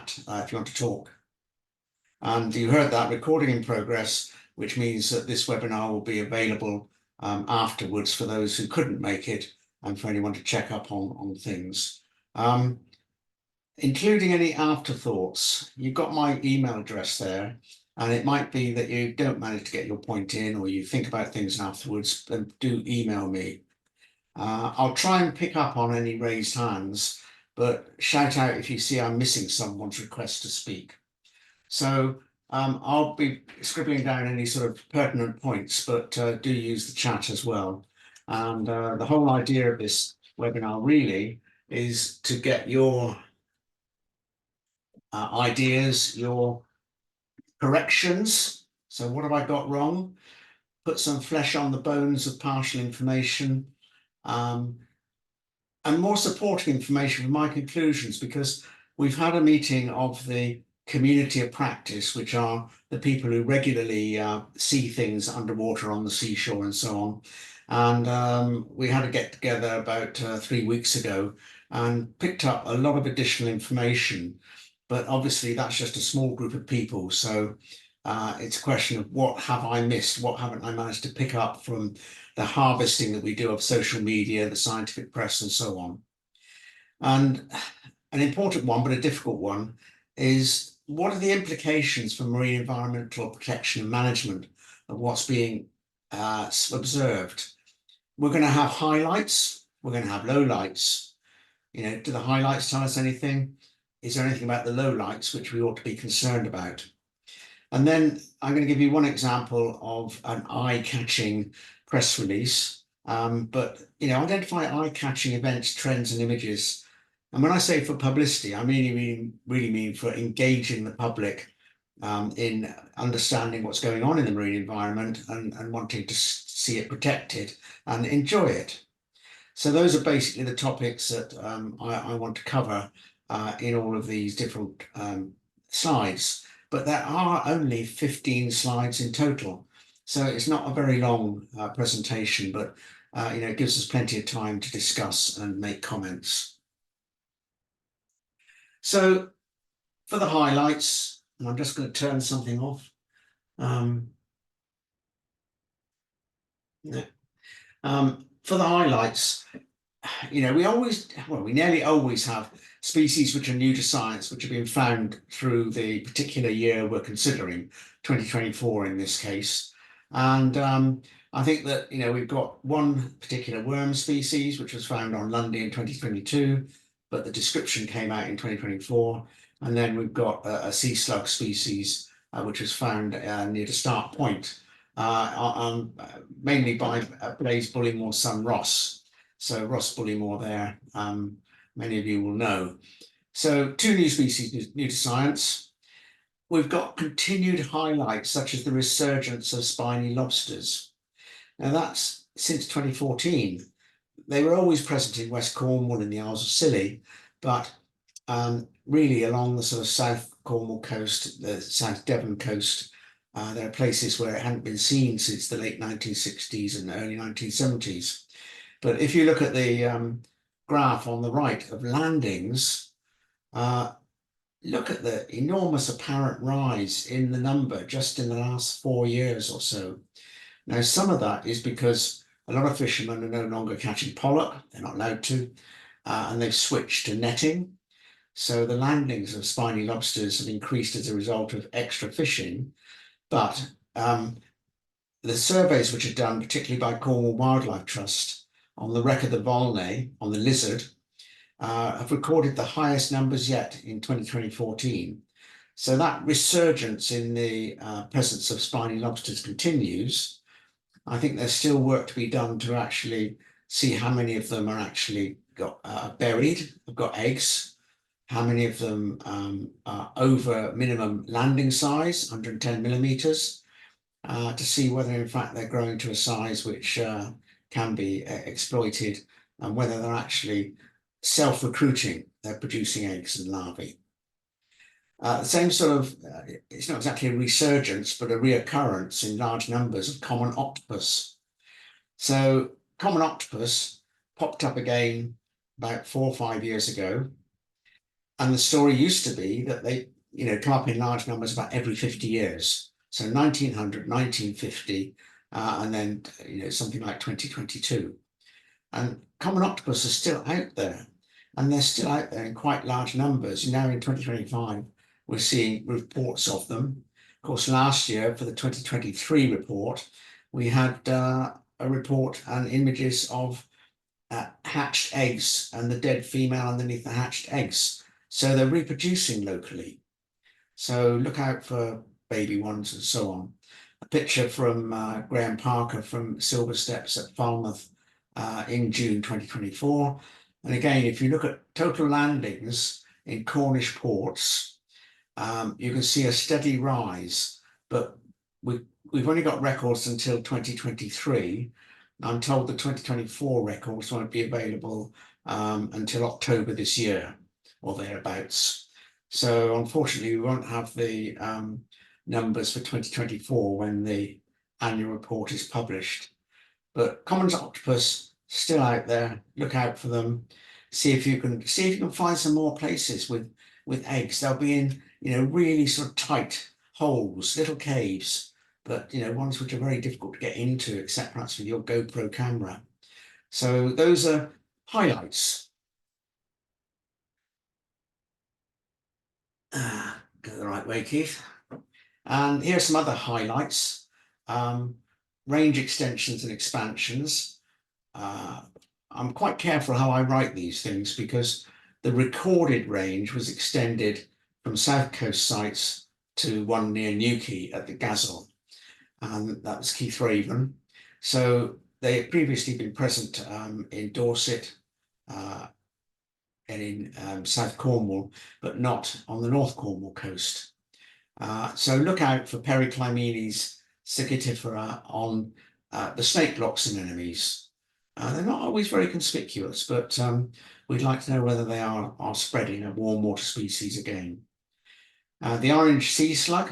if you want to talk. And you heard that recording in progress, which means that this webinar will be available afterwards for those who couldn't make it and for anyone to check up on things. Including any afterthoughts, you've got my email address there, and it might be that you don't manage to get your point in or you think about things afterwards, then do email me. I'll try and pick up on any raised hands, but shout out if you see I'm missing someone's request to speak. So I'll be scribbling down any sort of pertinent points, but do use the chat as well. And the whole idea of this webinar really is to get your ideas, your corrections. So what have I got wrong? Put some flesh on the bones of partial information, and more supporting information for my conclusions, because we've had a meeting of the community of practice, which are the people who regularly see things underwater on the seashore and so on. And we had a get together about 3 weeks ago and picked up a lot of additional information. But obviously that's just a small group of people. So it's a question of what have I missed? What haven't I managed to pick up from the harvesting that we do of social media, the scientific press and so on? And an important one, but a difficult one, is what are the implications for marine environmental protection and management of what's being observed? We're going to have highlights, we're going to have lowlights. You know, do the highlights tell us anything? Is there anything about the lowlights which we ought to be concerned about? And then I'm going to give you one example of an eye-catching press release. But, you know, identify eye-catching events, trends and images. And when I say for publicity, I really mean for engaging the public in understanding what's going on in the marine environment and wanting to see it protected and enjoy it. So those are basically the topics that I want to cover in all of these different slides. But there are only 15 slides in total. So it's not a very long presentation, but you know, it gives us plenty of time to discuss and make comments. So for the highlights, and I'm just going to turn something off. For the highlights, you know, we nearly always have species which are new to science, which have been found through the particular year we're considering, 2024 in this case. And I think that, you know, we've got one particular worm species which was found on Lundy in 2022, but the description came out in 2024. And then we've got a sea slug species which was found near the start point, mainly by Blaise Bullymore's son Ross. So Ross Bullymore there, many of you will know. So 2 new species new to science. We've got continued highlights such as the resurgence of spiny lobsters. Now that's since 2014. They were always present in West Cornwall and the Isles of Scilly, but really along the sort of South Cornwall coast, the South Devon coast, there are places where it hadn't been seen since the late 1960s and early 1970s. But if you look at the graph on the right of landings, look at the enormous apparent rise in the number just in the last 4 years or so. Now, some of that is because a lot of fishermen are no longer catching pollock, they're not allowed to, and they've switched to netting. So the landings of spiny lobsters have increased as a result of extra fishing. But the surveys which are done, particularly by Cornwall Wildlife Trust, on the wreck of the Volney, on the lizard, have recorded the highest numbers yet in 2014. So that resurgence in the presence of spiny lobsters continues. I think there's still work to be done to actually see how many of them are actually buried, have got eggs, how many of them are over minimum landing size, 110 millimeters, to see whether in fact they're growing to a size which can be exploited, and whether they're actually self-recruiting, they're producing eggs and larvae. The same sort of, it's not exactly a resurgence, but a reoccurrence in large numbers of common octopus. So common octopus popped up again about 4 or 5 years ago. And the story used to be that they, come up in large numbers about every 50 years. So 1900, 1950, and then, something like 2022. And common octopus are still out there, and they're still out there in quite large numbers. Now in 2025, we're seeing reports of them. Of course, last year for the 2023 report, we had a report and images of hatched eggs and the dead female underneath the hatched eggs. So they're reproducing locally. So look out for baby ones and so on. A picture from Graham Parker from Silver Steps at Falmouth in June 2024. And again, if you look at total landings in Cornish ports, you can see a steady rise, but we've only got records until 2023. I'm told the 2024 records won't be available until October this year or thereabouts. So unfortunately, we won't have the numbers for 2024 when the annual report is published. But common octopus still out there. Look out for them. See if you can find some more places with eggs. They'll be in really sort of tight holes, little caves, but ones which are very difficult to get into, except perhaps with your GoPro camera. So those are highlights. Go the right way, Keith. And here are some other highlights. Range extensions and expansions. I'm quite careful how I write these things because the recorded range was extended from South Coast sites to one near Newquay at the Gazelle, and that was Keith Raven. So they had previously been present in Dorset and in South Cornwall, but not on the North Cornwall coast. So look out for Periclymenes Sagitifera on the snake blocks anemones. They're not always very conspicuous, but we'd like to know whether they are spreading a warm water species again. The orange sea slug,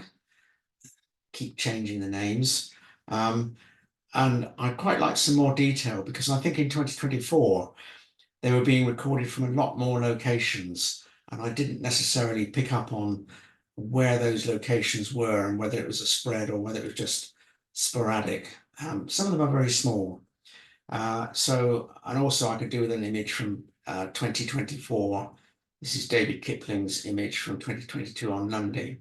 keep changing the names. And I'd quite like some more detail because I think in 2024, they were being recorded from a lot more locations, and I didn't necessarily pick up on where those locations were and whether it was a spread or whether it was just sporadic. Some of them are very small. And also I could do with an image from 2024. This is David Kipling's image from 2022 on Lundy.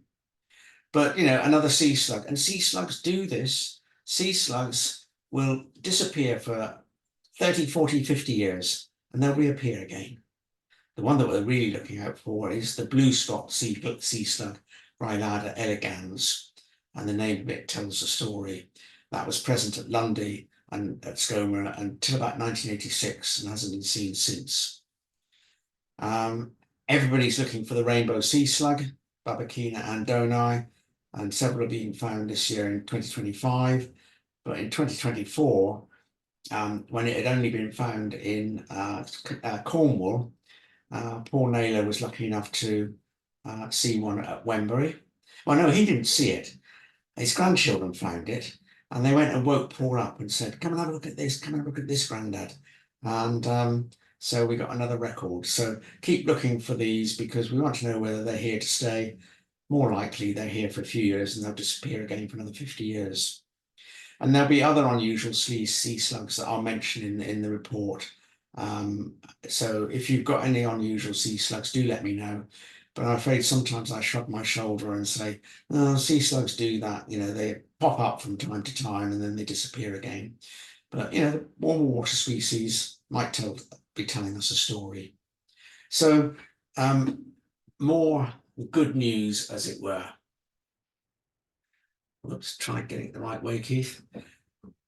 But, another sea slug, and sea slugs do this. Sea slugs will disappear for 30, 40, 50 years, and they'll reappear again. The one that we're really looking out for is the blue spot sea slug, Rhyllada elegans, and the name of it tells the story. That was present at Lundy and at SWME until about 1986 and hasn't been seen since. Everybody's looking for the rainbow sea slug, Babakina andoni, and several are being found this year in 2025. But in 2024, when it had only been found in Cornwall, Paul Naylor was lucky enough to see one at Wembury. Well, no, he didn't see it. His grandchildren found it, and they went and woke Paul up and said, "Come and have a look at this, come and have a look at this, Grandad." And so we got another record. So keep looking for these because we want to know whether they're here to stay. More likely they're here for a few years and they'll disappear again for another 50 years. And there'll be other unusual sea slugs that I'll mention in the report. So if you've got any unusual sea slugs, do let me know. But I'm afraid sometimes I shrug my shoulder and say, "Oh, sea slugs do that. They pop up from time to time and then they disappear again." But, the warmer water species might be telling us a story. So more good news, as it were. Let's try getting it the right way, Keith.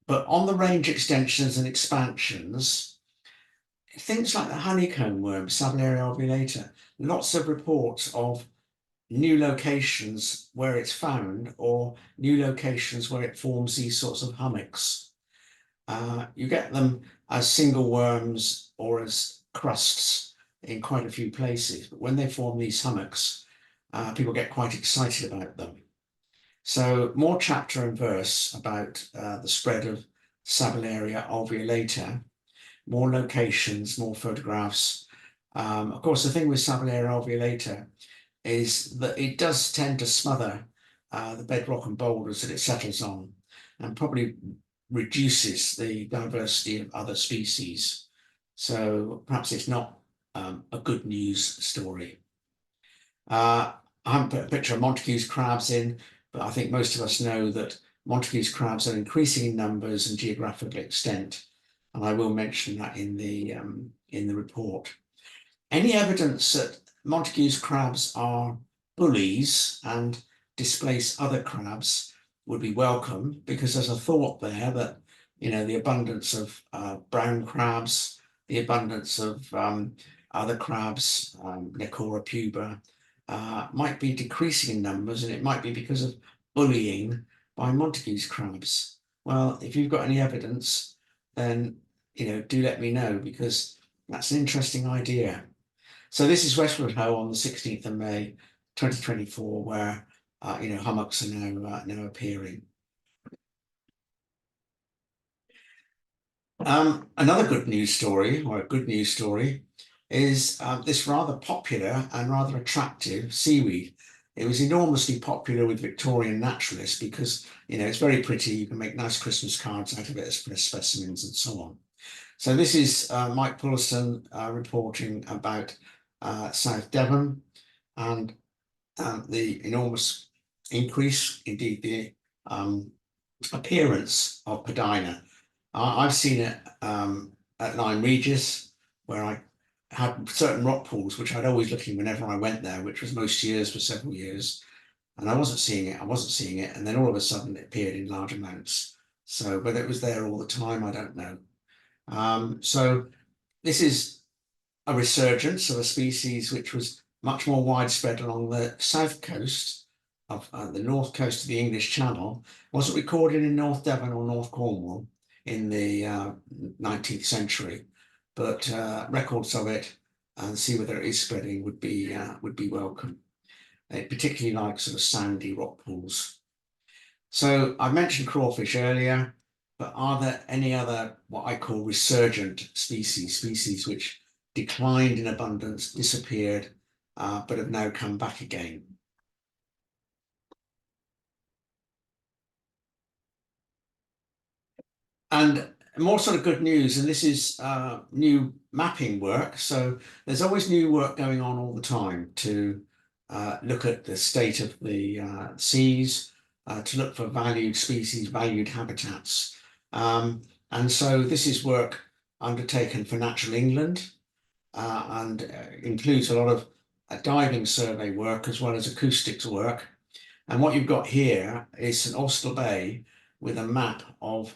But on the range extensions and expansions, things like the honeycomb worm, Sabellaria ovulata, lots of reports of new locations where it's found or new locations where it forms these sorts of hummocks. You get them as single worms or as crusts in quite a few places, but when they form these hummocks, people get quite excited about them. So more chapter and verse about the spread of Sabellaria ovulata, more locations, more photographs, Of course, the thing with Savularia ovulata is that it does tend to smother the bedrock and boulders that it settles on, and probably reduces the diversity of other species. So perhaps it's not a good news story. I haven't put a picture of Montague's crabs in, but I think most of us know that Montague's crabs are increasing in numbers and geographical extent, and I will mention that in the report. Any evidence that Montague's crabs are bullies and displace other crabs would be welcome, because there's a thought there that, the abundance of brown crabs, the abundance of other crabs, Necora puber, might be decreasing in numbers, and it might be because of bullying by Montague's crabs. Well, if you've got any evidence, then do let me know, because that's an interesting idea. So this is Westward Ho on the 16th of May 2024, where hummocks are now appearing. Another good news story, or a good news story, is this rather popular and rather attractive seaweed. It was enormously popular with Victorian naturalists because it's very pretty. You can make nice Christmas cards out of it as specimens and so on. So this is Mike Pullerton reporting about South Devon and the enormous increase, indeed the appearance of Padina. I've seen it at Lyme Regis, where I had certain rock pools, which I'd always looking whenever I went there, which was most years for several years. And I wasn't seeing it. And then all of a sudden it appeared in large amounts. So, but it was there all the time, I don't know. So this is a resurgence of a species which was much more widespread along the south coast of the north coast of the English Channel. Wasn't recorded in North Devon or North Cornwall in the 19th century, but records of it and see whether it is spreading would be welcome. It particularly likes sort of sandy rock pools. So I mentioned crawfish earlier, but are there any other what I call resurgent species which declined in abundance, disappeared, but have now come back again? And more sort of good news, and this is new mapping work. So there's always new work going on all the time to look at the state of the seas, to look for valued species, valued habitats. And so this is work undertaken for Natural England and includes a lot of diving survey work as well as acoustics work. And what you've got here is St Austell Bay with a map of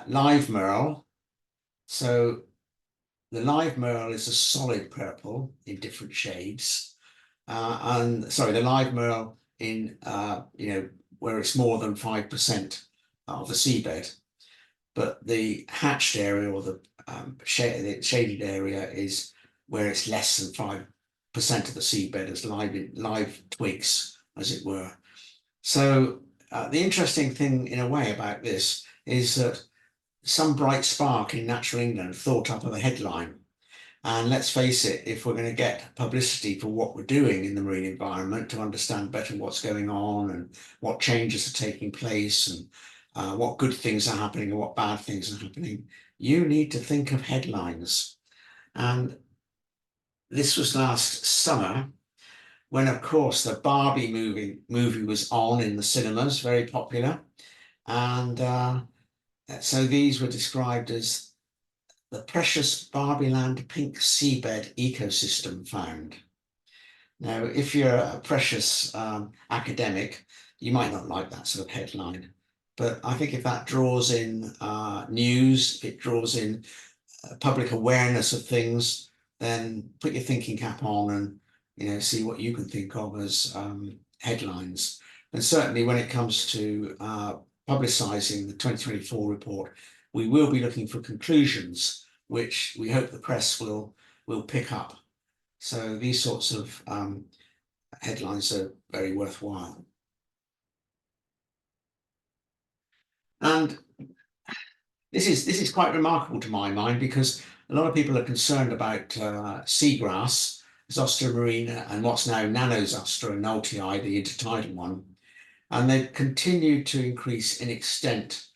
live merle. So the live merle is a solid purple in different shades. And sorry, the live merle in, where it's more than 5% of the seabed. But the hatched area, or the shaded area, is where it's less than 5% of the seabed as live twigs, as it were. So the interesting thing in a way about this is that some bright spark in Natural England thought up of a headline. And let's face it, if we're going to get publicity for what we're doing in the marine environment, to understand better what's going on and what changes are taking place and what good things are happening and what bad things are happening, you need to think of headlines. And this was last summer when, of course, the Barbie movie was on in the cinemas, very popular. And so these were described as the precious Barbieland pink seabed ecosystem found. Now, if you're a precious academic, you might not like that sort of headline. But I think if that draws in news, if it draws in public awareness of things, then put your thinking cap on and see what you can think of as headlines. And certainly when it comes to publicising the 2024 report, we will be looking for conclusions, which we hope the press will pick up. So these sorts of headlines are very worthwhile. And this is quite remarkable to my mind, because a lot of people are concerned about seagrass, Zostra marina, and what's now Nanozostra and Noltii, the intertidal one. And they've continued to increase in extent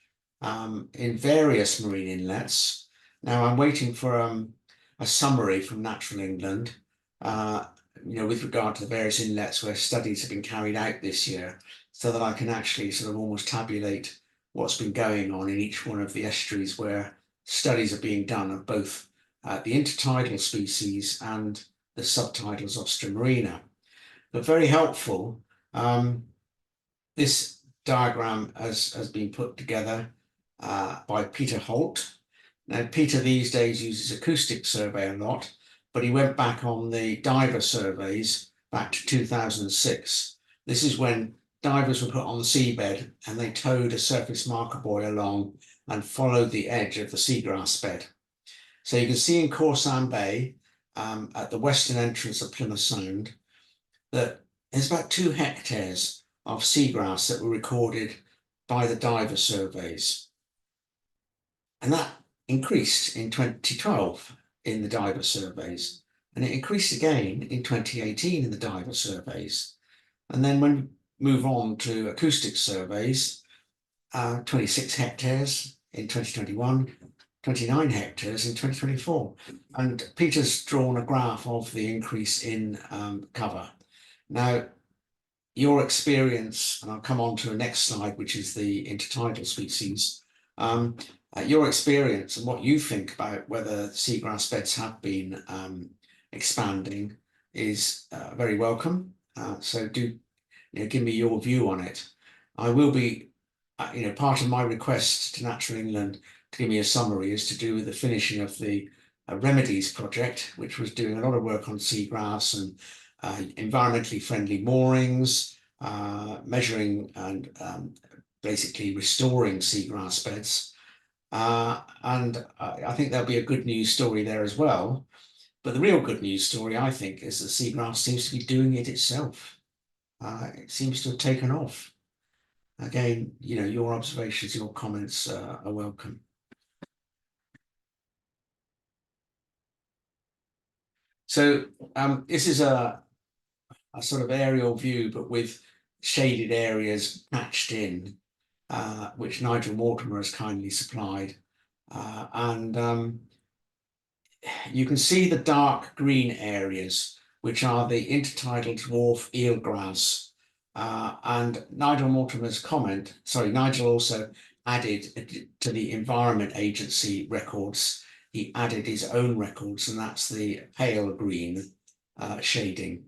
in various marine inlets. Now I'm waiting for a summary from Natural England, with regard to the various inlets where studies have been carried out this year, so that I can actually sort of almost tabulate what's been going on in each one of the estuaries where studies are being done of both the intertidal species and the subtidal Zostra marina. But very helpful. This diagram has been put together by Peter Holt. Now, Peter these days uses acoustic survey a lot, but he went back on the diver surveys back to 2006. This is when divers were put on the seabed and they towed a surface marker buoy along and followed the edge of the seagrass bed. So you can see in Corsan Bay, at the western entrance of Plymouth Sound, that there's about 2 hectares of seagrass that were recorded by the diver surveys. And that increased in 2012 in the diver surveys, and it increased again in 2018 in the diver surveys. And then when we move on to acoustic surveys, 26 hectares in 2021, 29 hectares in 2024. And Peter's drawn a graph of the increase in cover. Now, your experience, and I'll come on to the next slide, which is the intertidal species, your experience and what you think about whether seagrass beds have been expanding is very welcome. So do give me your view on it. I will be, part of my request to Natural England to give me a summary is to do with the finishing of the Remedies project, which was doing a lot of work on seagrass and environmentally friendly moorings, measuring and basically restoring seagrass beds. And I think there'll be a good news story there as well. But the real good news story, I think, is that seagrass seems to be doing it itself. It seems to have taken off. Again, your observations, your comments are welcome. So this is a sort of aerial view, but with shaded areas patched in, which Nigel Mortimer has kindly supplied. And you can see the dark green areas, which are the intertidal dwarf eelgrass. And Nigel Mortimer's Nigel also added to the Environment Agency records, he added his own records, and that's the pale green shading.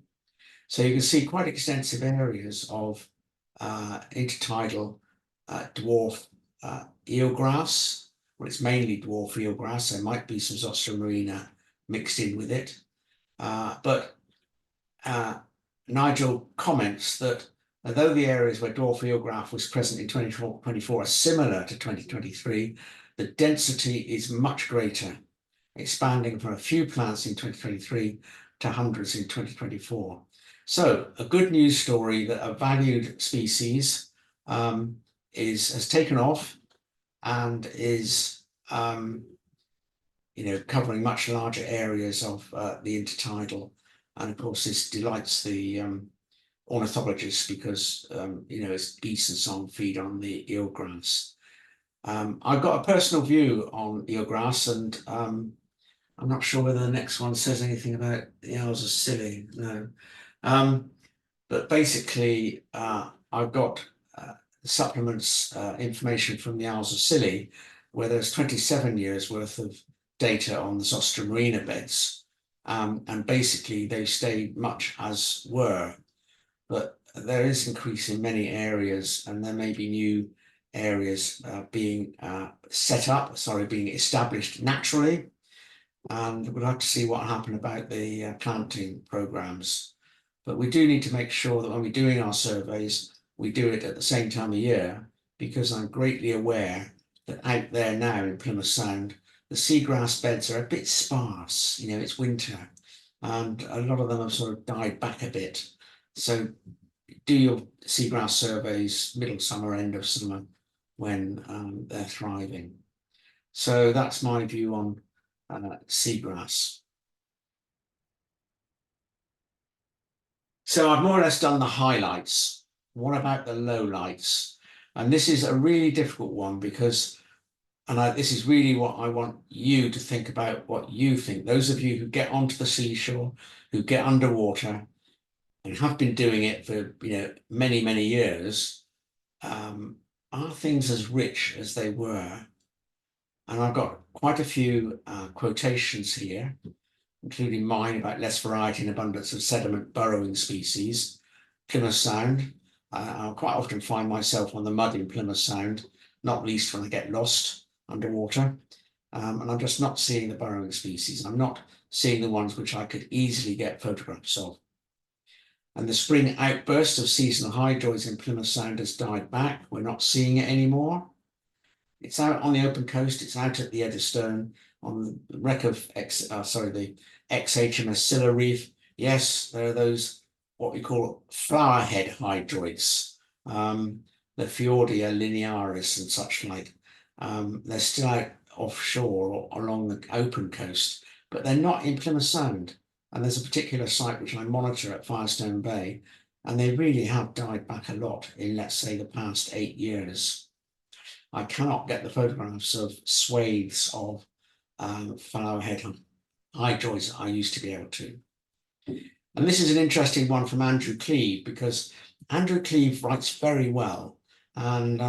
So you can see quite extensive areas of intertidal dwarf eelgrass. Well, it's mainly dwarf eelgrass. There might be some Zostra marina mixed in with it. But Nigel comments that although the areas where dwarf eelgrass was present in 2024 are similar to 2023, the density is much greater, expanding from a few plants in 2023 to hundreds in 2024. So a good news story that a valued species has taken off and is covering much larger areas of the intertidal. And of course, this delights the ornithologists because it's geese and song feed on the eelgrass. I've got a personal view on eelgrass, and I'm not sure whether the next one says anything about the owls of Scilly. No. But basically, I've got supplements information from the owls of Scilly, where there's 27 years worth of data on the Zostra marina beds. And basically, they stayed much as were. But there is increase in many areas, and there may be new areas being established naturally. And we'll have to see what happened about the planting programs. But we do need to make sure that when we're doing our surveys, we do it at the same time of year, because I'm greatly aware that out there now in Plymouth Sound, the seagrass beds are a bit sparse. It's winter, and a lot of them have sort of died back a bit. So do your seagrass surveys middle summer, end of summer, when they're thriving. So that's my view on seagrass. So I've more or less done the highlights. What about the lowlights? And this is a really difficult one because, this is really what I want you to think about, what you think. Those of you who get onto the seashore, who get underwater and have been doing it for, many, many years, are things as rich as they were? And I've got quite a few quotations here, including mine about less variety and abundance of sediment burrowing species. Plymouth Sound. I'll quite often find myself on the mud in Plymouth Sound, not least when I get lost underwater. And I'm just not seeing the burrowing species. I'm not seeing the ones which I could easily get photographs of. And the spring outburst of seasonal hydroids in Plymouth Sound has died back. We're not seeing it anymore. It's out on the open coast. It's out at the Eddystone on the wreck of the ex-HMS Scylla Reef. Yes, there are those what we call flowerhead hydroids, the Fjordia linearis and such like. They're still out offshore or along the open coast, but they're not in Plymouth Sound. And there's a particular site which I monitor at Firestone Bay, and they really have died back a lot in, let's say, the past 8 years. I cannot get the photographs of swathes of flowerhead hydroids I used to be able to. And this is an interesting one from Andrew Cleve, because Andrew Cleve writes very well, and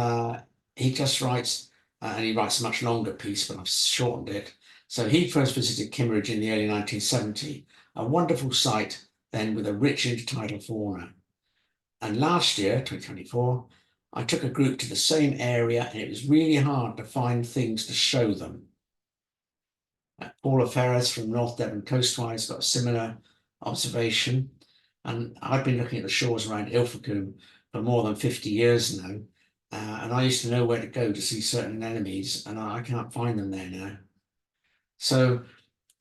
he just writes, and he writes a much longer piece, but I've shortened it. So he first visited Kimmeridge in the early 1970s, a wonderful site then with a rich intertidal fauna. And last year, 2024, I took a group to the same area, and it was really hard to find things to show them. Paula Ferris from North Devon Coastwise got a similar observation, and I've been looking at the shores around Ilfracombe for more than 50 years now, and I used to know where to go to see certain anemones, and I can't find them there now. So,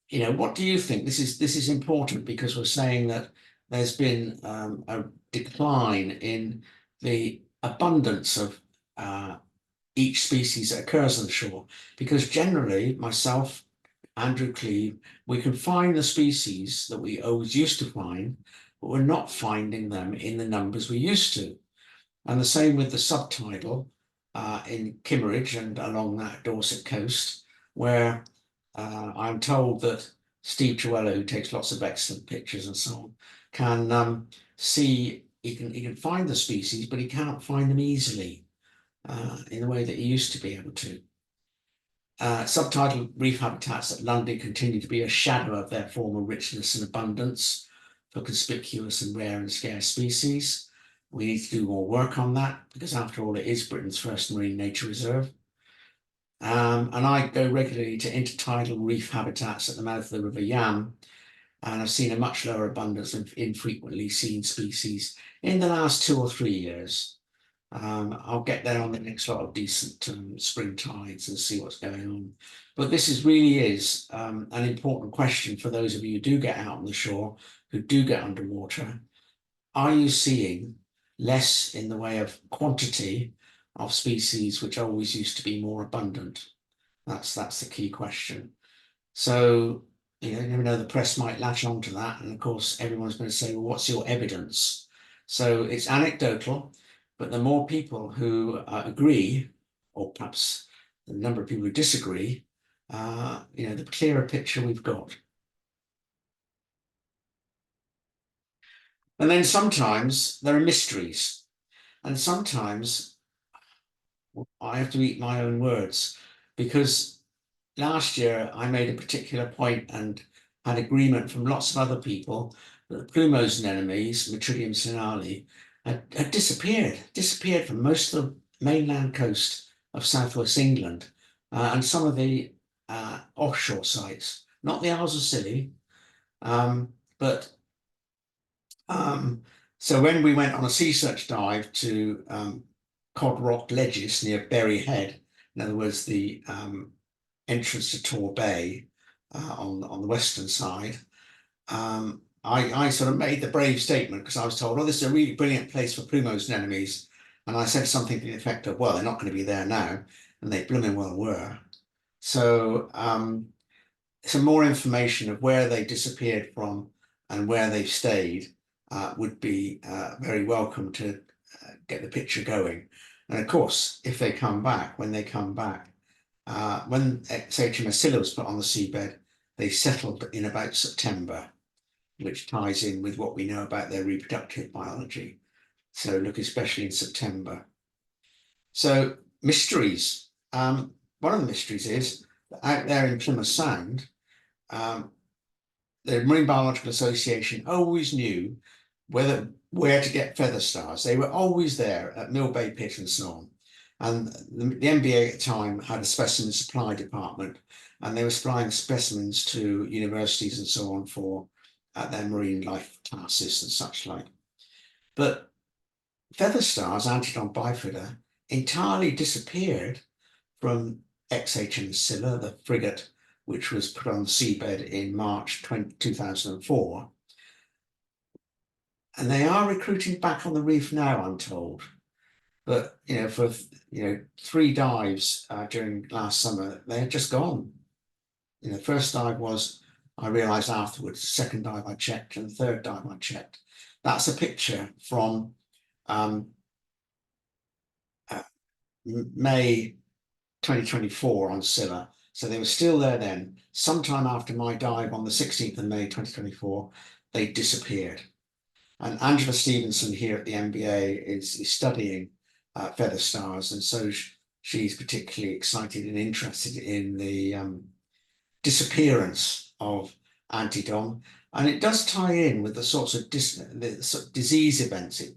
what do you think? This is important because we're saying that there's been a decline in the abundance of each species that occurs on the shore, because generally myself, Andrew Cleve, we can find the species that we always used to find, but we're not finding them in the numbers we used to. And the same with the subtidal in Kimmeridge and along that Dorset coast, where I'm told that Steve Truello, who takes lots of excellent pictures and so on, can see, he can find the species, but he can't find them easily in the way that he used to be able to. Subtidal reef habitats at Lundy continue to be a shadow of their former richness and abundance for conspicuous and rare and scarce species. We need to do more work on that, because after all, it is Britain's first marine nature reserve. And I go regularly to intertidal reef habitats at the mouth of the River Yam, and I've seen a much lower abundance of infrequently seen species in the last 2 or 3 years. I'll get there on the next lot of decent spring tides and see what's going on. But this really is an important question for those of you who do get out on the shore, who do get underwater. Are you seeing less in the way of quantity of species which always used to be more abundant? That's the key question. So, you never know, the press might latch on to that. And of course, everyone's going to say, well, what's your evidence? So it's anecdotal, but the more people who agree, or perhaps the number of people who disagree, the clearer picture we've got. And then sometimes there are mysteries, and sometimes I have to eat my own words, because last year I made a particular point and had agreement from lots of other people that the plumose anemones, Metridium sinale, had disappeared from most of the mainland coast of southwest England and some of the offshore sites, not the Isles of Scilly, but so when we went on a sea search dive to Cod Rock Ledges near Berry Head, in other words, the entrance to Tor Bay on the western side, I sort of made the brave statement, because I was told, oh, this is a really brilliant place for plumose anemones. And I said something to the effect of, well, they're not going to be there now. And they blooming well were. So some more information of where they disappeared from and where they've stayed would be very welcome to get the picture going. And of course, if they come back, when XHMS Scylla was put on the seabed, they settled in about September, which ties in with what we know about their reproductive biology. So look especially in September. So mysteries. One of the mysteries is that out there in Plymouth Sound, the Marine Biological Association always knew where to get feather stars. They were always there at Mill Bay Pit and so on. And the MBA at the time had a specimen supply department, and they were supplying specimens to universities and so on for their marine life classes and such like. But feather stars, Antidon bifida, entirely disappeared from XHMS Scylla, the frigate which was put on the seabed in March 2004. And they are recruiting back on the reef now, I'm told. But, for 3 dives during last summer, they had just gone. First dive was, I realised afterwards, the second dive I checked, and the third dive I checked. That's a picture from May 2024 on Scylla. So they were still there then. Sometime after my dive on the 16th of May 2024, they disappeared. And Angela Stevenson here at the MBA is studying feather stars, and so she's particularly excited and interested in the disappearance of Antidon. And it does tie in with the sorts of disease events. It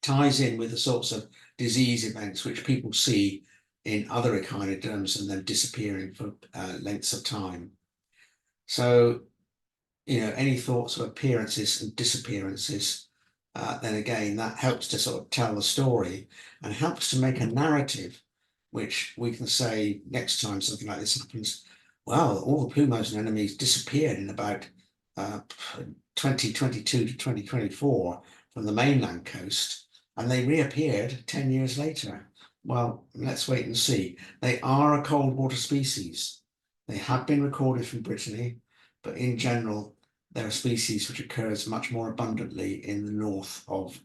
ties in with the sorts of disease events which people see in other echinoderms and them disappearing for lengths of time. So, any thoughts of appearances and disappearances, then again, that helps to sort of tell the story and helps to make a narrative, which we can say next time something like this happens, well, all the plumose anemones disappeared in about 2022 to 2024 from the mainland coast, and they reappeared 10 years later. Well, let's wait and see. They are a cold water species. They have been recorded from Brittany, but in general, they're a species which occurs much more abundantly in the north of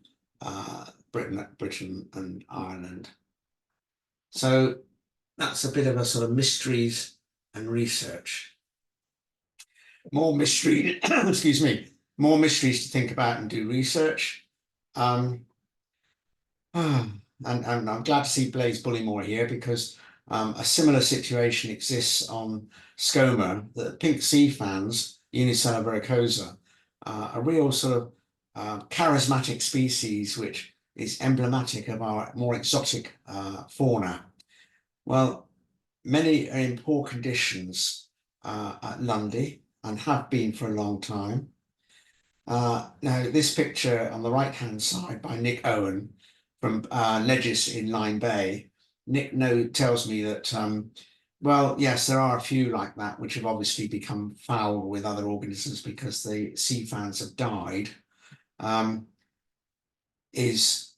Britain and Ireland. So that's a bit of a sort of mysteries and research. More mystery, excuse me, more mysteries to think about and do research. And I'm glad to see Blaise Bullymore here, because a similar situation exists on Scoma. The pink sea fans, Unicella verrucosa, a real sort of charismatic species which is emblematic of our more exotic fauna. Well, many are in poor conditions at Lundy and have been for a long time. Now, this picture on the right-hand side by Nick Owen from Ledges in Lyme Bay. Nick tells me that, well, yes, there are a few like that which have obviously become foul with other organisms because the sea fans have died, is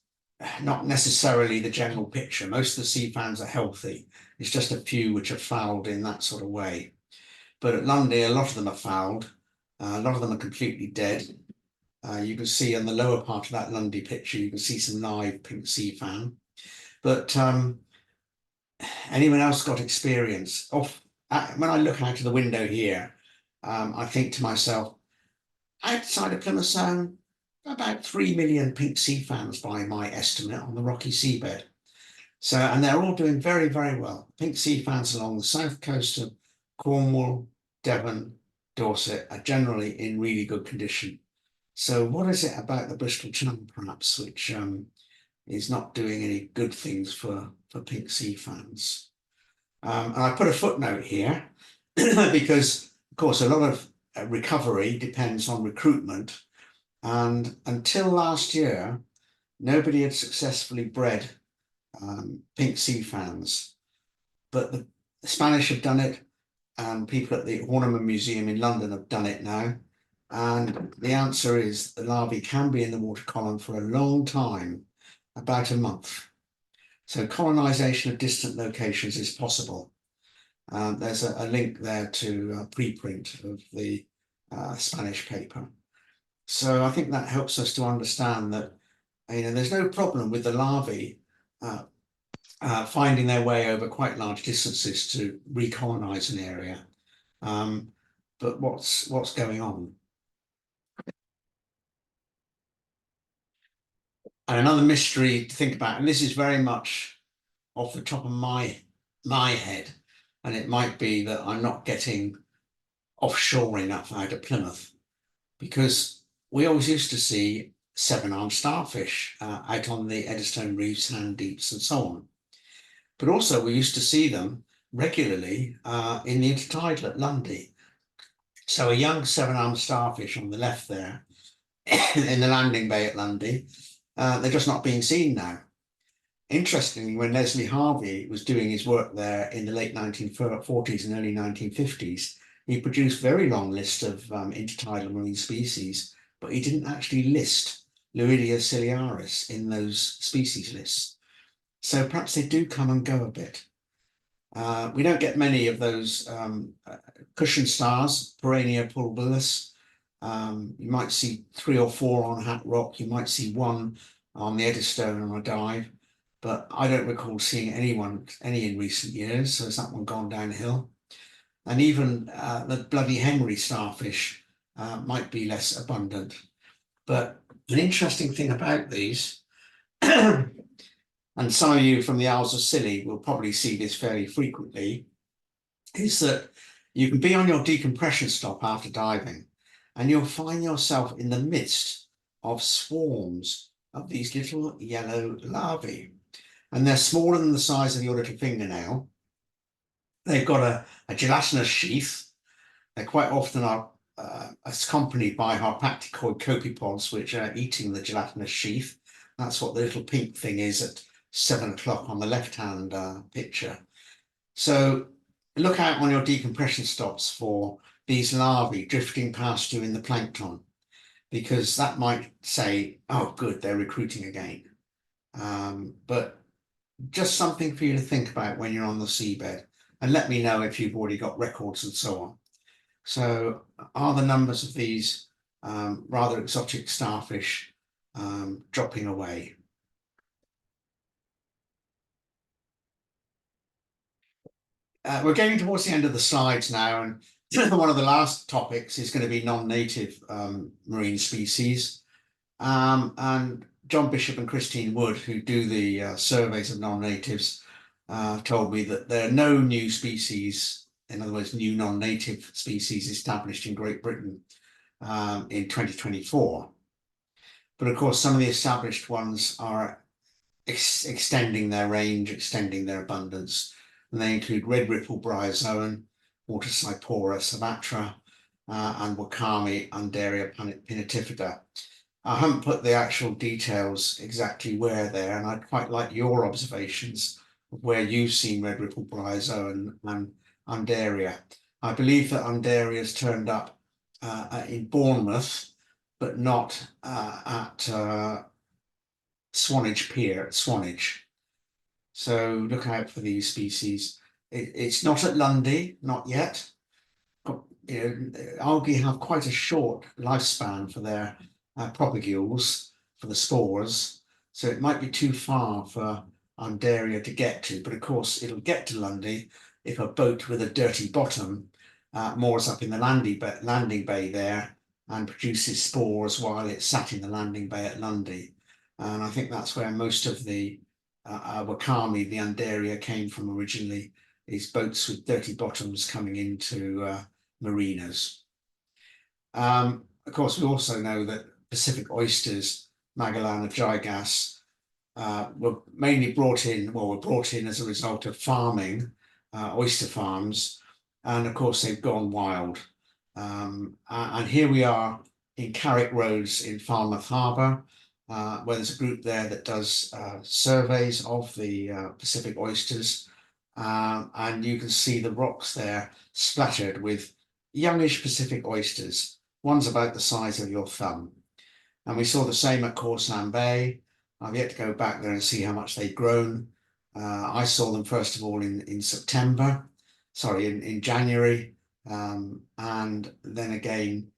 not necessarily the general picture. Most of the sea fans are healthy. It's just a few which are fouled in that sort of way. But at Lundy, a lot of them are fouled. A lot of them are completely dead. You can see on the lower part of that Lundy picture, you can see some live pink sea fan. But anyone else got experience? When I look out of the window here, I think to myself, outside of Plymouth Sound, about 3 million pink sea fans by my estimate on the rocky seabed. So, and they're all doing very, very well. Pink sea fans along the south coast of Cornwall, Devon, Dorset are generally in really good condition. So what is it about the Bristol Channel, perhaps, which is not doing any good things for pink sea fans? And I put a footnote here because, of course, a lot of recovery depends on recruitment. And until last year, nobody had successfully bred pink sea fans. But the Spanish have done it, and people at the Horniman Museum in London have done it now. And the answer is the larvae can be in the water column for a long time, about a month. So colonization of distant locations is possible. There's a link there to a preprint of the Spanish paper. So I think that helps us to understand that, there's no problem with the larvae finding their way over quite large distances to recolonize an area. But what's going on? And another mystery to think about, and this is very much off the top of my head, and it might be that I'm not getting offshore enough out of Plymouth, because we always used to see seven-armed starfish out on the Eddystone reefs, sand deeps, and so on. But also we used to see them regularly in the intertidal at Lundy. So a young seven-armed starfish on the left there in the landing bay at Lundy, they're just not being seen now. Interestingly, when Leslie Harvey was doing his work there in the late 1940s and early 1950s, he produced a very long list of intertidal marine species, but he didn't actually list Luidia ciliaris in those species lists. So perhaps they do come and go a bit. We don't get many of those cushion stars, Perennia pulvillus. You might see 3 or 4 on Hat Rock. You might see 1 on the Eddystone on a dive, but I don't recall seeing any in recent years. So has that one gone downhill? And even the bloody Henry starfish might be less abundant. But an interesting thing about these, and some of you from the Isles of Scilly will probably see this fairly frequently, is that you can be on your decompression stop after diving, and you'll find yourself in the midst of swarms of these little yellow larvae. And they're smaller than the size of your little fingernail. They've got a gelatinous sheath. They quite often are accompanied by harpacticoid copepods, which are eating the gelatinous sheath. That's what the little pink thing is at 7 o'clock on the left-hand picture. So look out on your decompression stops for these larvae drifting past you in the plankton, because that might say, oh, good, they're recruiting again. But just something for you to think about when you're on the seabed, and let me know if you've already got records and so on. So are the numbers of these rather exotic starfish dropping away? We're getting towards the end of the slides now, and one of the last topics is going to be non-native marine species. And John Bishop and Christine Wood, who do the surveys of non-natives, told me that there are no new species, in other words, new non-native species established in Great Britain in 2024. But of course, some of the established ones are extending their range, extending their abundance. And they include red ripple bryozoan, water cypora savatra, and Wakami undaria pinnatifida. I haven't put the actual details exactly where there, and I'd quite like your observations of where you've seen red ripple bryozoan and undaria. I believe that undaria has turned up in Bournemouth, but not at Swanage Pier at Swanage. So look out for these species. It's not at Lundy, not yet. Algae have quite a short lifespan for their propagules, for the spores, so it might be too far for undaria to get to, but of course it'll get to Lundy if a boat with a dirty bottom moors up in the landing bay there and produces spores while it's sat in the landing bay at Lundy. And I think that's where most of the Wakami, the undaria, came from originally, these boats with dirty bottoms coming into marinas. Of course, we also know that Pacific oysters, Magellana gigas, were mainly brought in as a result of farming, oyster farms, and of course they've gone wild. And here we are in Carrick Roads in Falmouth Harbour, where there's a group there that does surveys of the Pacific oysters, and you can see the rocks there splattered with youngish Pacific oysters. One's about the size of your thumb. And we saw the same at Corsound Bay. I've yet to go back there and see how much they've grown. I saw them first of all in September, in January, and then again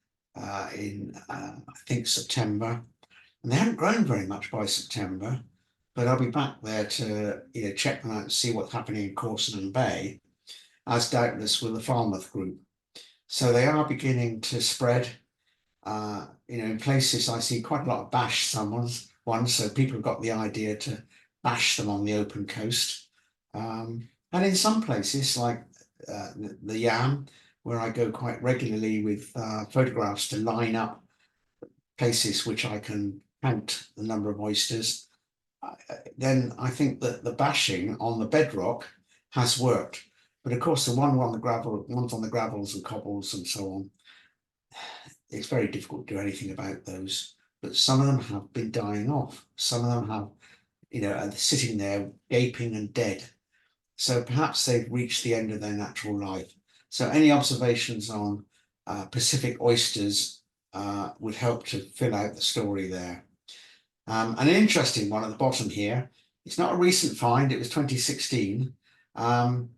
in I think September. And they haven't grown very much by September, but I'll be back there to check them out and see what's happening in Corsenham Bay, as doubtless will the Falmouth group. So they are beginning to spread. In places I see quite a lot of bash ones, so people have got the idea to bash them on the open coast. And in some places like the Yam, where I go quite regularly with photographs to line up places which I can count the number of oysters, then I think that the bashing on the bedrock has worked. But of course, the ones on the gravels and cobbles and so on, it's very difficult to do anything about those. But some of them have been dying off. Some of them have, are sitting there gaping and dead. So perhaps they've reached the end of their natural life. So any observations on Pacific oysters would help to fill out the story there. An interesting one at the bottom here. It's not a recent find. It was 2016. And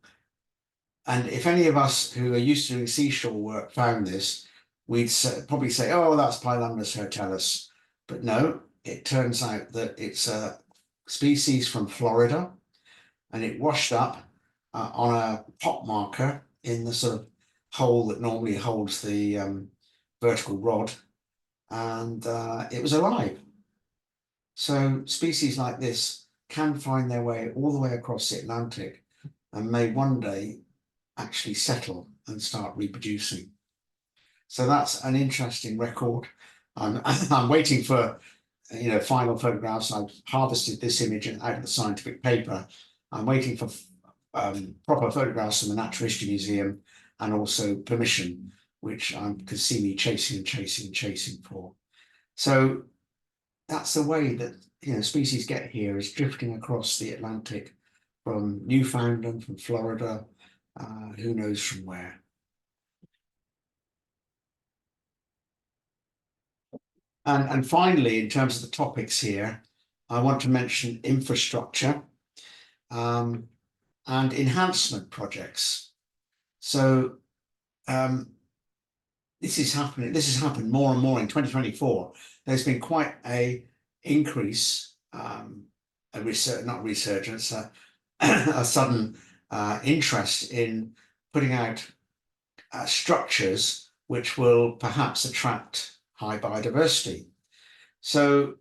if any of us who are used to doing seashore work found this, we'd probably say, oh, that's Pilumnus hortellus. But no, it turns out that it's a species from Florida, and it washed up on a pot marker in the sort of hole that normally holds the vertical rod, and it was alive. So species like this can find their way all the way across the Atlantic and may one day actually settle and start reproducing. So that's an interesting record. I'm waiting for final photographs. I've harvested this image out of the scientific paper. I'm waiting for proper photographs from the Natural History Museum, and also permission, which could see me chasing for. So that's the way that species get here, is drifting across the Atlantic from Newfoundland, from Florida, who knows from where. And finally, in terms of the topics here, I want to mention infrastructure and enhancement projects. So this is happening. This has happened more and more in 2024. There's been quite a increase, a sudden interest in putting out structures which will perhaps attract high biodiversity. So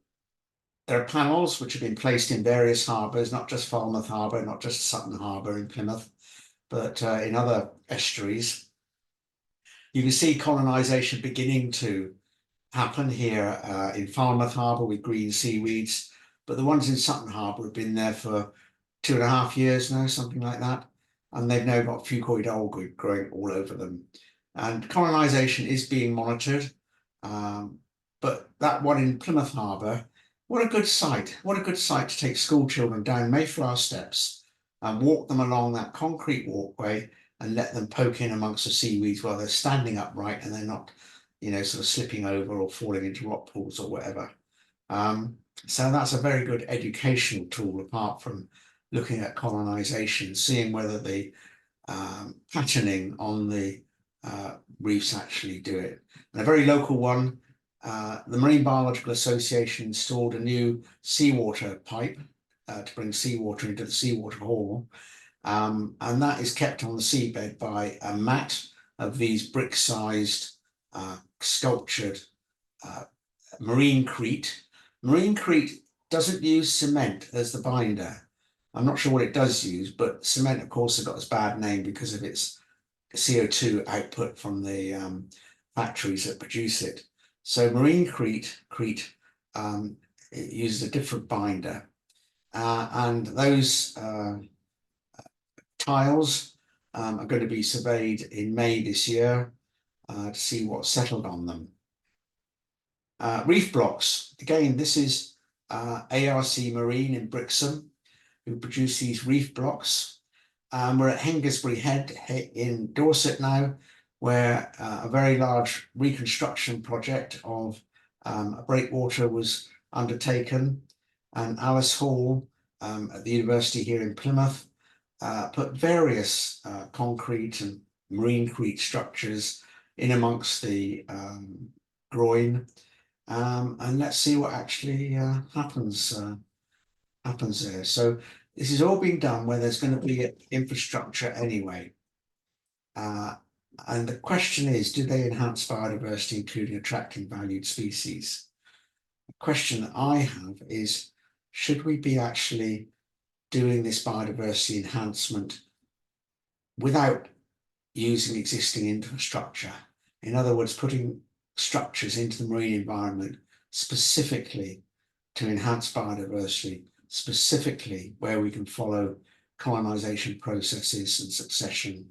there are panels which have been placed in various harbours, not just Falmouth Harbour, not just Sutton Harbour in Plymouth, but in other estuaries. You can see colonisation beginning to happen here in Falmouth Harbour with green seaweeds, but the ones in Sutton Harbour have been there for 2.5 years now, something like that, and they've now got fucoid algae growing all over them. And colonisation is being monitored, but that one in Plymouth Harbour, what a good sight. What a good sight to take school children down Mayflower steps and walk them along that concrete walkway and let them poke in amongst the seaweeds while they're standing upright and they're not, sort of slipping over or falling into rock pools or whatever. So that's a very good educational tool, apart from looking at colonisation, seeing whether the patterning on the reefs actually do it. And a very local one, the Marine Biological Association installed a new seawater pipe to bring seawater into the seawater hall, and that is kept on the seabed by a mat of these brick-sized sculptured marinecrete. Marinecrete doesn't use cement as the binder. I'm not sure what it does use, but cement, of course, has got its bad name because of its CO2 output from the factories that produce it. So marinecrete it uses a different binder, and those tiles are going to be surveyed in May this year to see what's settled on them. Reef blocks, again, this is ARC Marine in Brixham, who produce these reef blocks. We're at Hengersbury Head in Dorset now, where a very large reconstruction project of a breakwater was undertaken, and Alice Hall at the university here in Plymouth put various concrete and marinecrete structures in amongst the groin, and let's see what actually happens there. So this is all being done where there's going to be infrastructure anyway. And the question is, do they enhance biodiversity, including attracting valued species? The question that I have is, should we be actually doing this biodiversity enhancement without using existing infrastructure? In other words, putting structures into the marine environment specifically to enhance biodiversity, specifically where we can follow colonization processes and succession,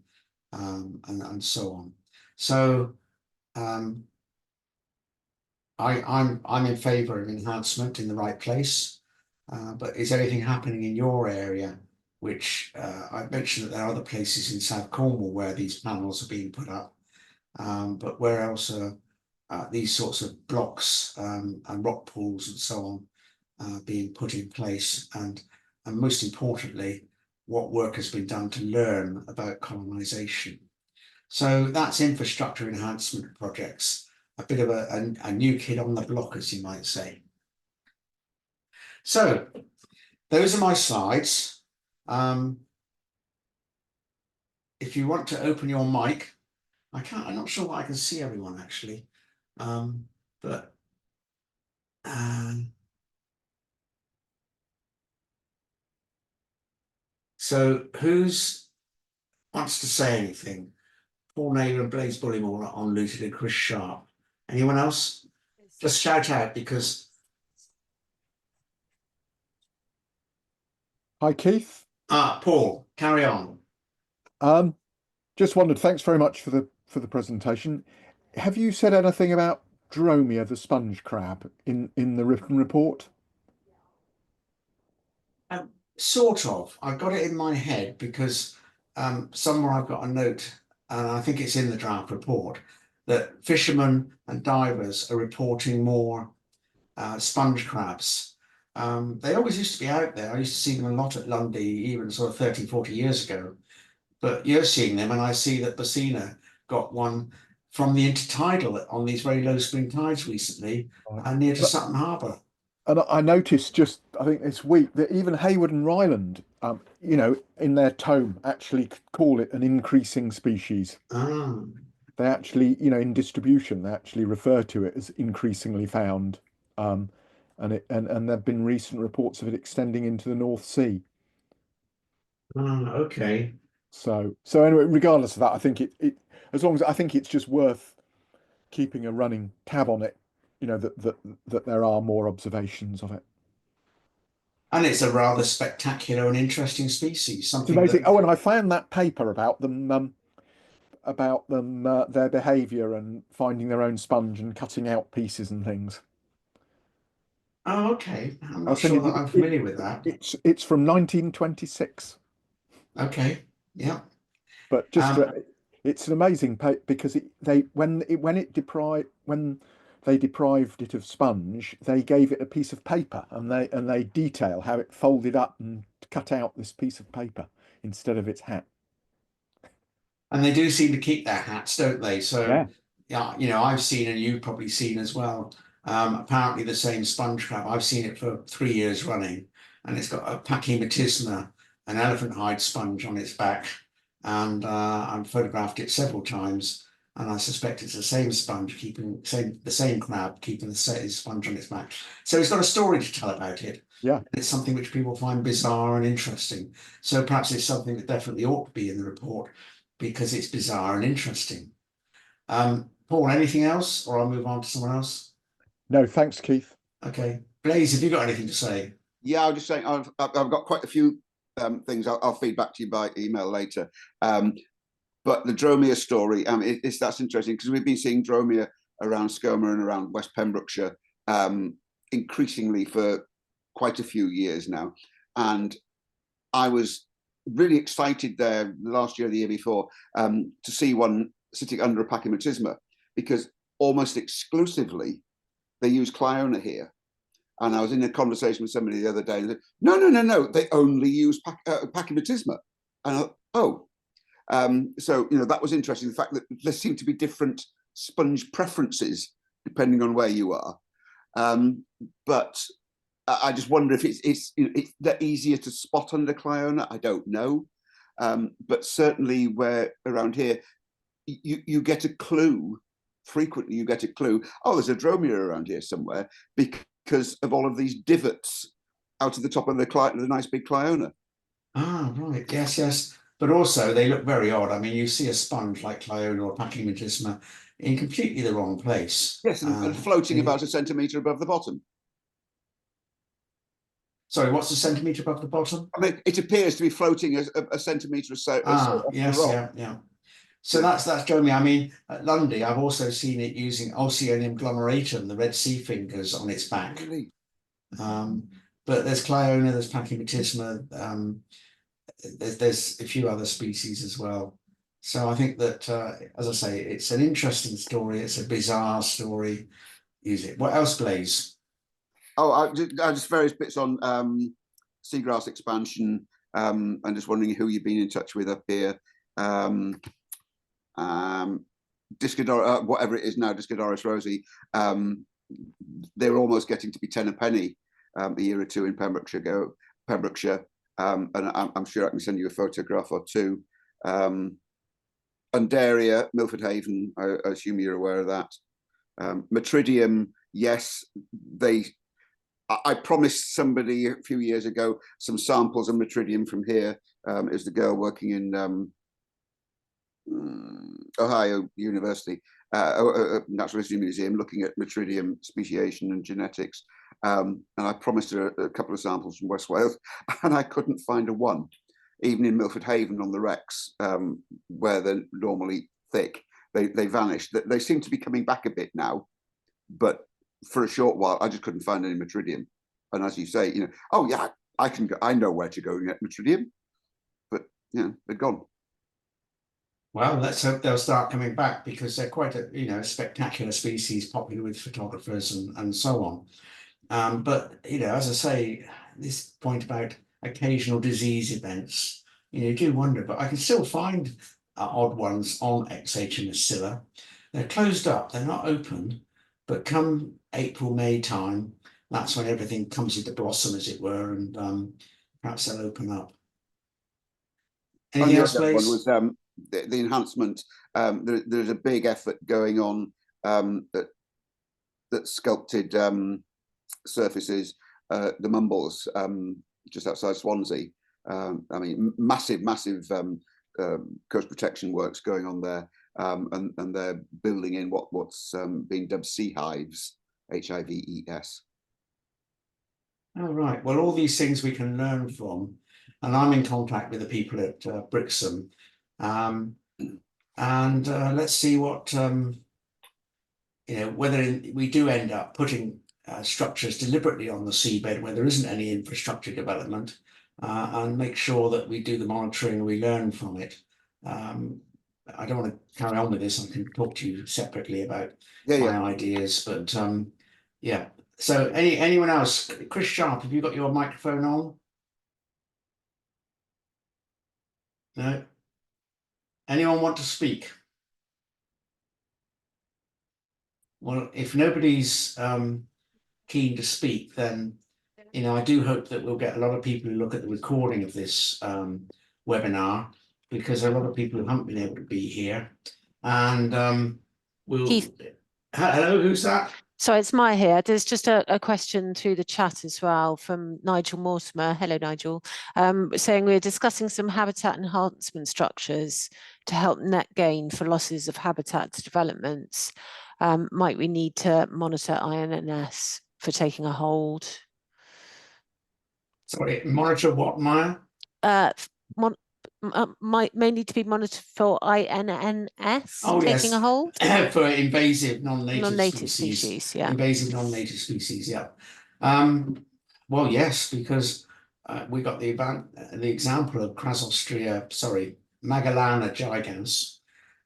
and so on. So I'm in favour of enhancement in the right place, but is anything happening in your area? Which I've mentioned that there are other places in South Cornwall where these panels are being put up, but where else are these sorts of blocks and rock pools and so on being put in place, and most importantly, what work has been done to learn about colonisation? So that's infrastructure enhancement projects, a bit of a new kid on the block, as you might say. So those are my slides. If you want to open your mic, I'm not sure I can see everyone actually, but so who's wants to say anything? Paul Naylor and Blaise Bullymore are unlooted and Chris Sharp. Anyone else? Just shout out because. Hi, Keith. Paul, carry on. Just wondered, thanks very much for the presentation. Have you said anything about Dromia, the sponge crab, in the written report? Sort of. I've got it in my head because somewhere I've got a note, and I think it's in the draft report, that fishermen and divers are reporting more sponge crabs. They always used to be out there. I used to see them a lot at Lundy, even sort of 30, 40 years ago. But you're seeing them, and I see that Basina got one from the intertidal on these very low spring tides recently, near to Sutton Harbour. And I noticed just, I think this week, that even Hayward and Ryland, in their tome, actually call it an increasing species. They actually, in distribution, they actually refer to it as increasingly found. And there've been recent reports of it extending into the North Sea. Okay. So anyway, regardless of that, I think as long as I think it's just worth keeping a running tab on it, that there are more observations of it. And it's a rather spectacular and interesting species. Something It's amazing. that... Oh, and I found that paper about them, their behaviour and finding their own sponge and cutting out pieces and things. Oh, okay. I'm I'll not send sure you that I'm familiar with that. It's from 1926. Okay. Yeah. But just it's an amazing because when they deprived it of sponge, they gave it a piece of paper and they detail how it folded up and cut out this piece of paper instead of its hat. And they do seem to keep their hats, don't they? So, Yeah, I've seen, and you've probably seen as well, apparently the same sponge crab. I've seen it for 3 years running, and it's got a pachymetisma, an elephant hide sponge on its back. And I've photographed it several times, and I suspect it's the same sponge the same crab keeping the same sponge on its back. So it's got a story to tell about it. yeah. It's something which people find bizarre and interesting. So perhaps it's something that definitely ought to be in the report because it's bizarre and interesting. Paul, anything else, or I'll move on to someone else? No, thanks, Keith. Okay, Blaise, have you got anything to say? Yeah, I was just saying I've got quite a few things. I'll feed back to you by email later. But the Dromia story, that's interesting because we've been seeing Dromia around Skoma and around West Pembrokeshire increasingly for quite a few years now. And I was really excited there last year, the year before, to see one sitting under a pachymetisma because almost exclusively they use Cliona here. And I was in a conversation with somebody the other day and said, no, they only use pachymetisma. And oh, so that was interesting. The fact that there seem to be different sponge preferences depending on where you are. But I just wonder if it's that easier to spot under Cliona. I don't know, but certainly where around here you get a clue. Frequently, you get a clue. Oh, there's a dromia around here somewhere because of all of these divots out of the top of the nice big Cliona. Ah, right. Yes, yes. But also they look very odd. I mean, you see a sponge like Cliona or Pachymetisma in completely the wrong place. Yes, and floating about a centimetre above the bottom. Sorry, what's a centimetre above the bottom? I mean, it appears to be floating a centimetre or so. Yes, yeah. So that's Dromia. I mean, at Lundy, I've also seen it using Oceanium glomeratum, the Red Sea fingers, on its back. Really? But there's Cliona, there's Pachymetisma, there's a few other species as well. So I think that, as I say, it's an interesting story. It's a bizarre story. Use it. What else, Blaze? Oh, I just various bits on seagrass expansion. I'm just wondering who you've been in touch with up here. Discodorus, whatever it is now, Discodorus rosy. They're almost getting to be 10 a penny a year or two in Pembrokeshire. And I'm sure I can send you a photograph or two. Undaria, Milford Haven, I assume you're aware of that. Metridium, yes, I promised somebody a few years ago some samples of Metridium from here. Is the girl working in Ohio University, Natural History Museum, looking at Metridium speciation and genetics. And I promised her a couple of samples from West Wales, and I couldn't find a one, even in Milford Haven on the wrecks, where they're normally thick. They vanished. They seem to be coming back a bit now, but for a short while, I just couldn't find any Metridium. And as you say, oh yeah, I know where to go and get Metridium, but they're gone. Well, let's hope they'll start coming back, because they're quite a spectacular species, popular with photographers and so on. But as I say, this point about occasional disease events, you do wonder. But I can still find odd ones on XHMS Scilla. They're closed up; they're not open. But come April, May time, that's when everything comes into blossom, as it were, and perhaps they'll open up. Anything else, please? One was the enhancement. There's a big effort going on that sculpted surfaces, the Mumbles, just outside Swansea. I mean, massive coast protection works going on there, and they're building in what's being dubbed sea hives, HIVES. Oh, right. Well, all these things we can learn from, and I'm in contact with the people at Brixham, and let's see what whether we do end up putting structures deliberately on the seabed where there isn't any infrastructure development, and make sure that we do the monitoring and we learn from it. I don't want to carry on with this. I can talk to you separately about my ideas, but yeah. So anyone else? Chris Sharp, have you got your microphone on? No? Anyone want to speak? Well, if nobody's keen to speak, then I do hope that we'll get a lot of people who look at the recording of this webinar, because there are a lot of people who haven't been able to be here. And we'll... Keith. Hello, who's that? So it's Maya here. There's just a question through the chat as well from Nigel Mortimer. Hello, Nigel. Saying we're discussing some habitat enhancement structures to help net gain for losses of habitat developments. Might we need to monitor INNS for taking a hold? Sorry, monitor what, Maya? May need to be monitored for INNS taking a hold for invasive non-native species. Yeah, invasive non-native species. Yeah. Well, yes, because we got the example of Magellana gigans,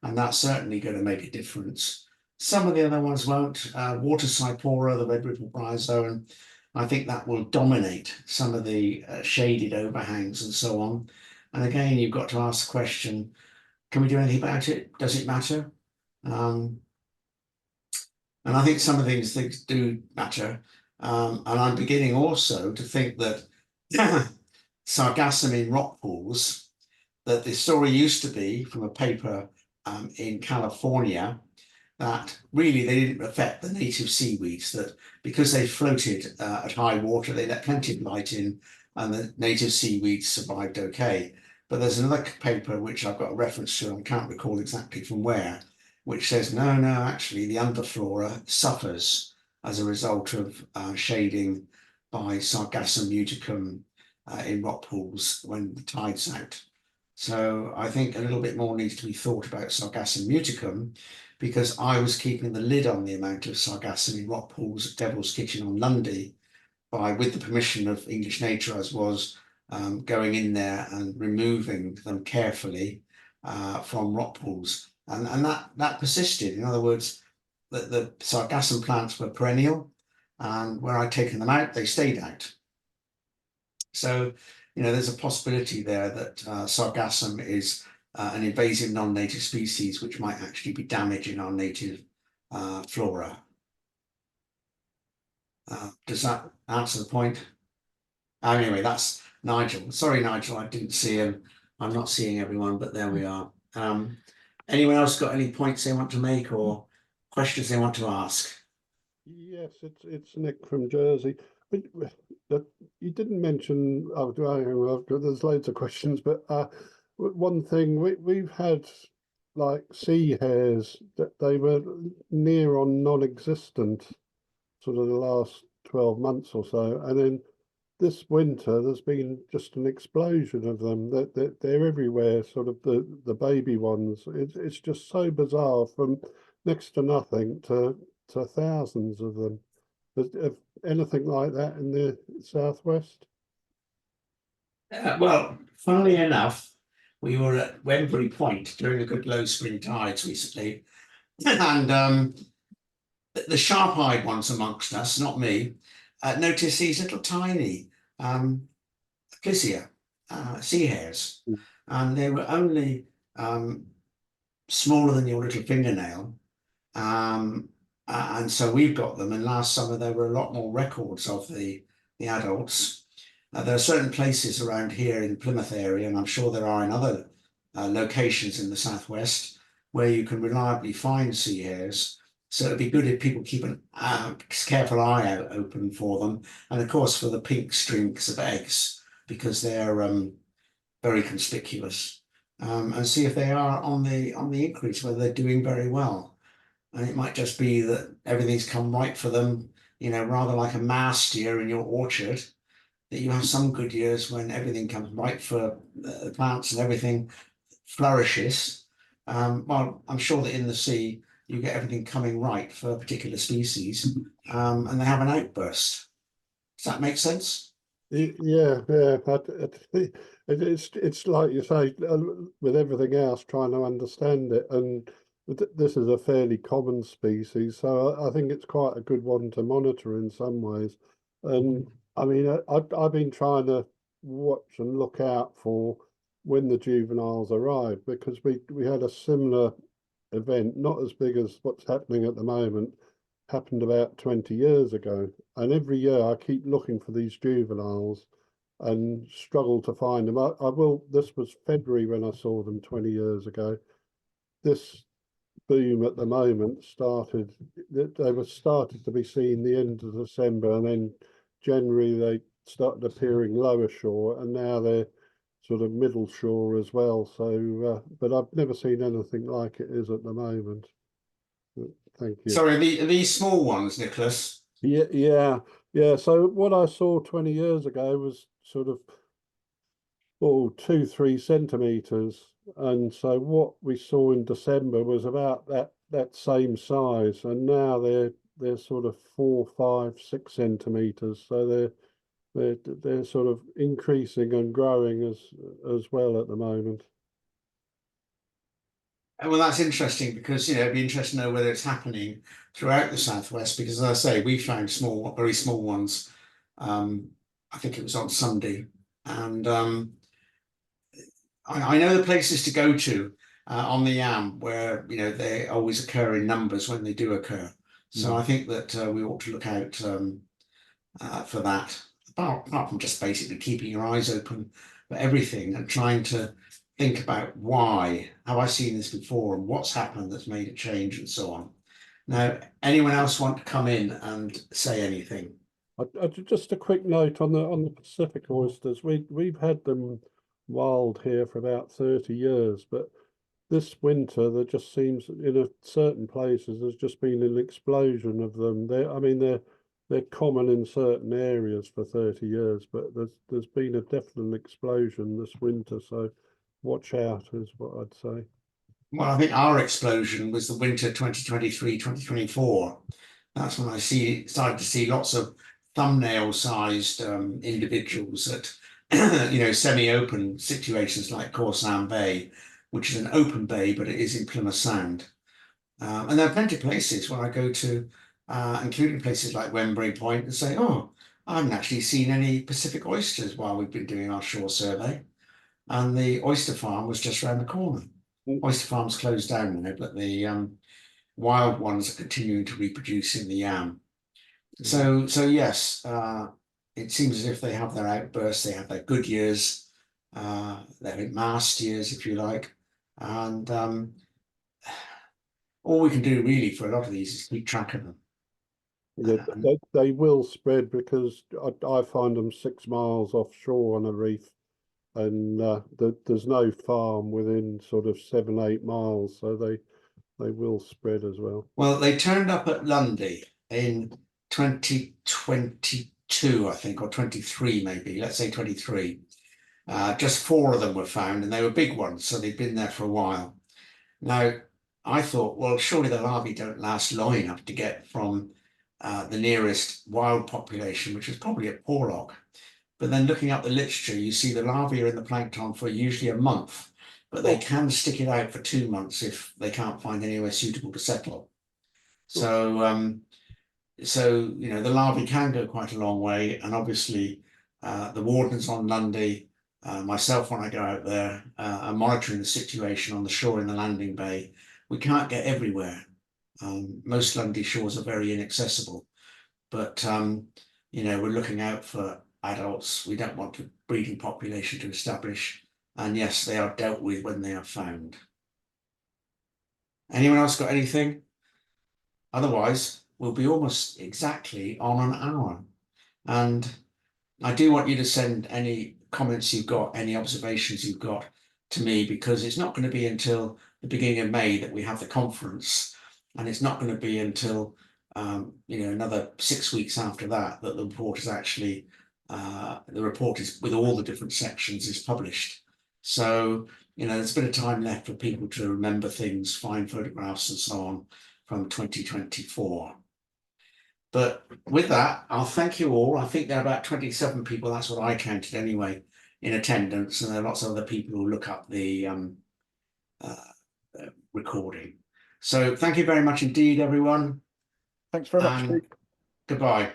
and that's certainly going to make a difference. Some of the other ones won't. Water cypora, the red ripple bryozoan, I think that will dominate some of the shaded overhangs and so on. And again, you've got to ask the question, can we do anything about it? Does it matter? And I think some of these things do matter. And I'm beginning also to think that sargassum in rock pools, that the story used to be from a paper in California, that really they didn't affect the native seaweeds, that because they floated at high water, they let plenty of light in and the native seaweeds survived okay. But there's another paper which I've got a reference to, I can't recall exactly from where, which says, no, actually the underflora suffers as a result of shading by Sargassum muticum in rock pools when the tide's out. So I think a little bit more needs to be thought about Sargassum muticum, because I was keeping the lid on the amount of sargassum in rock pools at Devil's Kitchen on Lundy with the permission of English Nature, as was going in there and removing them carefully from rock pools. And that persisted. In other words, the sargassum plants were perennial, and where I'd taken them out, they stayed out. So, there's a possibility there that sargassum is an invasive non-native species which might actually be damaging our native flora. Does that answer the point? Anyway, that's Nigel. Sorry, Nigel, I didn't see him. I'm not seeing everyone, but there we are. Anyone else got any points they want to make or questions they want to ask? Yes, it's Nick from Jersey. But you didn't mention. There's loads of questions, but one thing we've had, like sea hares, that they were near on non-existent, sort of the last 12 months or so, and then this winter there's been just an explosion of them. That they're everywhere. Sort of the baby ones. It's just so bizarre, from next to nothing to thousands of them. Is anything like that in the southwest? Well, funnily enough, we were at Wembury Point during a good low spring tides recently, and the sharp-eyed ones amongst us, not me, noticed these little tiny Clisia sea hares, and they were only smaller than your little fingernail. And so we've got them, and last summer there were a lot more records of the adults. There are certain places around here in the Plymouth area, and I'm sure there are in other locations in the southwest, where you can reliably find sea hares. So it'd be good if people keep a careful eye out open for them, and of course for the pink streaks of eggs, because they're very conspicuous, and see if they are on the increase, whether they're doing very well. And it might just be that everything's come right for them, rather like a mast year in your orchard, that you have some good years when everything comes right for the plants and everything flourishes. Well, I'm sure that in the sea, you get everything coming right for a particular species, and they have an outburst. Does that make sense? Yeah. It's like you say, with everything else, trying to understand it, and this is a fairly common species, so I think it's quite a good one to monitor in some ways. And I mean, I've been trying to watch and look out for when the juveniles arrive, because we had a similar event, not as big as what's happening at the moment, happened about 20 years ago. And every year I keep looking for these juveniles and struggle to find them. This was February when I saw them 20 years ago. This boom at the moment started to be seen the end of December, and then January they started appearing lower shore, and now they're sort of middle shore as well. So, but I've never seen anything like it is at the moment. Thank you. Sorry, are these small ones, Nicholas? Yeah. So what I saw 20 years ago was sort of 2-3 centimeters, and so what we saw in December was about that same size, and now they're sort of 4, 5, 6 centimeters. So they're sort of increasing and growing as well at the moment. Well, that's interesting, because it'd be interesting to know whether it's happening throughout the southwest, because as I say, we found very small ones. I think it was on Sunday, and I know the places to go to on the Yam where, you know, they always occur in numbers when they do occur. So I think that we ought to look out for that. Apart from just basically keeping your eyes open for everything and trying to think about why have I seen this before and what's happened that's made a change and so on. Now, anyone else want to come in and say anything? Just a quick note on the Pacific oysters. We've had them wild here for about 30 years, but this winter there just seems in certain places there's just been an explosion of them. They're common in certain areas for 30 years, but there's been a definite explosion this winter. So watch out is what I'd say. Well, I think our explosion was the winter 2023, 2024. That's when I started to see lots of thumbnail-sized individuals at, you know, semi-open situations like Corsan Bay, which is an open bay, but it is in Plymouth Sound. And there are plenty of places where I go to, including places like Wembury Point, and say, oh, I haven't actually seen any Pacific oysters while we've been doing our shore survey. And the oyster farm was just around the corner. Oyster farm's closed down now, but the wild ones are continuing to reproduce in the Yam. So yes, it seems as if they have their outbursts, they have their good years, their mast years, if you like, and all we can do really for a lot of these is keep track of them. Yeah, they will spread because I find them 6 miles offshore on a reef, and there's no farm within sort of 7-8 miles, so they will spread as well. Well, they turned up at Lundy in 2022, I think, or 23 maybe, let's say 23. Just 4 of them were found, and they were big ones, so they'd been there for a while. Now, I thought, well, surely the larvae don't last long enough to get from the nearest wild population, which is probably at Porlock. But then looking up the literature, you see the larvae are in the plankton for usually a month, but they can stick it out for 2 months if they can't find anywhere suitable to settle. So, so you know, the larvae can go quite a long way, and obviously the wardens on Lundy, myself when I go out there, are monitoring the situation on the shore in the landing bay. We can't get everywhere. Most Lundy shores are very inaccessible, but you know, we're looking out for adults. We don't want the breeding population to establish, and yes, they are dealt with when they are found. Anyone else got anything? Otherwise, we'll be almost exactly on an hour, and I do want you to send any comments you've got, any observations you've got to me, because it's not going to be until the beginning of May that we have the conference, and it's not going to be until you know, another 6 weeks after that that the report is actually the report is with all the different sections is published. So you know, there's a bit of time left for people to remember things, find photographs and so on from 2024. But with that, I'll thank you all. I think there are about 27 people, that's what I counted anyway, in attendance, and there are lots of other people who look up the recording. So thank you very much indeed, everyone. Thanks very much, Steve. Goodbye.